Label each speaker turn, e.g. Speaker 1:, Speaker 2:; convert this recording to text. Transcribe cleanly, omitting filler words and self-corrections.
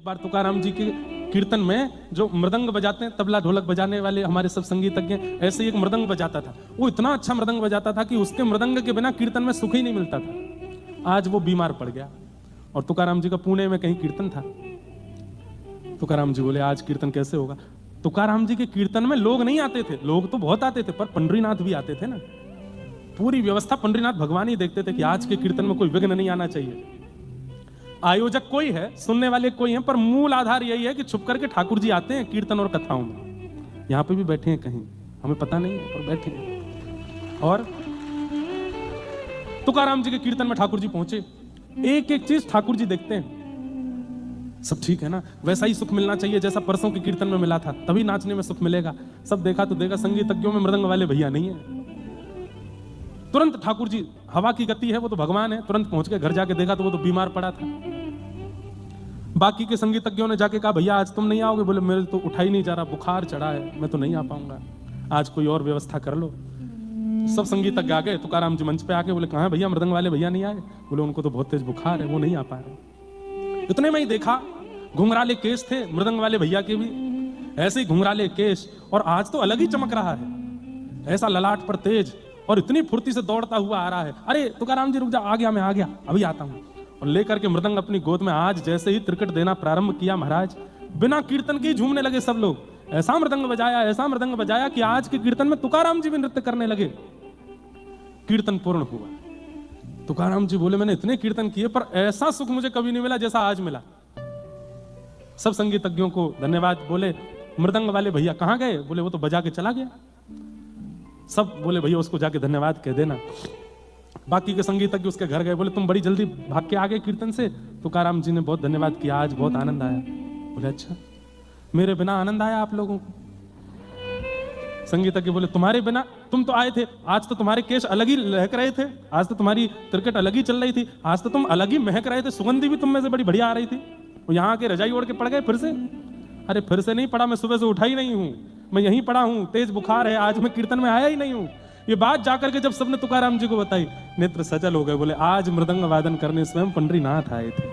Speaker 1: बार तुकाराम जी के कीर्तन में जो मृदंग बजाते हैं, तबला ढोलक बजाने वाले हमारे सब संगीतज्ञ, ऐसे ही एक मृदंग बजाता था। वो इतना अच्छा मृदंग बजाता था कि उसके मृदंग के बिना कीर्तन में सुख ही नहीं मिलता था। आज वो बीमार पड़ गया और तुकाराम जी का पुणे में कहीं कीर्तन था। तुकाराम जी बोले आज कीर्तन कैसे होगा। तुकाराम जी के कीर्तन में लोग नहीं आते थे, लोग तो बहुत आते थे, पर पंडरीनाथ भी आते थे ना। पूरी व्यवस्था पंडरीनाथ भगवान ही देखते थे कि आज के कीर्तन में कोई विघ्न नहीं आना चाहिए। आयोजक कोई है, सुनने वाले कोई हैं, पर मूल आधार यही है कि छुप करके ठाकुर जी आते हैं कीर्तन और कथाओं में। यहां पे भी बैठे हैं कहीं, हमें पता नहीं है, पर बैठे हैं। और तुकाराम जी के कीर्तन में ठाकुर जी पहुंचे, एक एक चीज ठाकुर जी देखते हैं। सब ठीक है ना, वैसा ही सुख मिलना चाहिए जैसा परसों के कीर्तन में मिला था, तभी नाचने में सुख मिलेगा। सब देखा तो देखा, संगीतज्ञों में मृदंग वाले भैया नहीं है। तुरंत ठाकुर जी, हवा की गति है, वो तो भगवान है, तुरंत पहुंच के घर जाके देखा तो वो तो बीमार पड़ा था। बाकी के संगीतज्ञों ने जाके कहा भैया आज तुम नहीं आओगे। बोले मेरे तो उठा ही नहीं जा रहा, बुखार चढ़ा है, मैं तो नहीं आ पाऊंगा, आज कोई और व्यवस्था कर लो। सब संगीतज्ञ आ गए, तुकाराम जी मंच पे आके बोले कहां भैया मृदंग वाले भैया नहीं आए। बोले उनको तो बहुत तेज बुखार है, वो नहीं आ पा रहे। इतने में ही देखा घुंघराले केस थे मृदंग वाले भैया के भी, ऐसे ही घुंघराले केस, और आज तो अलग ही चमक रहा है, ऐसा ललाट पर तेज, और इतनी फुर्ती से दौड़ता हुआ आ रहा है। अरे तुकाराम जी रुक जा, आ गया मैं, आ गया, अभी आता हूं। और लेकर के मृदंग अपनी गोद में, आज जैसे ही त्रिकट देना प्रारंभ किया महाराज, बिना कीर्तन के झूमने लगे सब लोग। ऐसा मृदंग बजाया, ऐसा मृदंग बजाया कि आज के कीर्तन में तुकाराम जी भी नृत्य करने लगे। कीर्तन पूर्ण हुआ। तुकाराम जी बोले मैंने इतने कीर्तन किए पर ऐसा सुख मुझे कभी नहीं मिला जैसा आज मिला। सब संगीतज्ञों को धन्यवाद बोले। मृदंग वाले भैया कहां गए? बोले वो तो बजा के चला गया। सब बोले भैया उसको जाके धन्यवाद कह देना। बाकी के संगीतज्ञ उसके घर गए, बोले तुम बड़ी जल्दी भाग के आ गए कीर्तन से, तुकाराम जी ने बहुत धन्यवाद किया, आज बहुत आनंद आया। बोले अच्छा, मेरे बिना आनंद आया आप लोगों को? संगीतज्ञ बोले तुम्हारे बिना, तुम तो आए थे, आज तो तुम्हारे केश अलग ही लहक रहे थे, आज तो तुम्हारी त्रिकट अलग ही चल रही थी, आज तो तुम अलग ही महक रहे थे, सुगंधी भी तुम में से बड़ी बढ़िया आ रही थी। यहाँ के रजाई ओढ़ के पड़ गए फिर से? अरे फिर से नहीं पड़ा, मैं सुबह से उठा ही नहीं हूं, मैं यहीं पड़ा हूं, तेज बुखार है, आज मैं कीर्तन में आया ही नहीं हूं। ये बात जाकर के जब सबने तुकाराम जी को बताई, नेत्र सजल हो गए। बोले आज मृदंग वादन करने स्वयं पंडरीनाथ आए थे।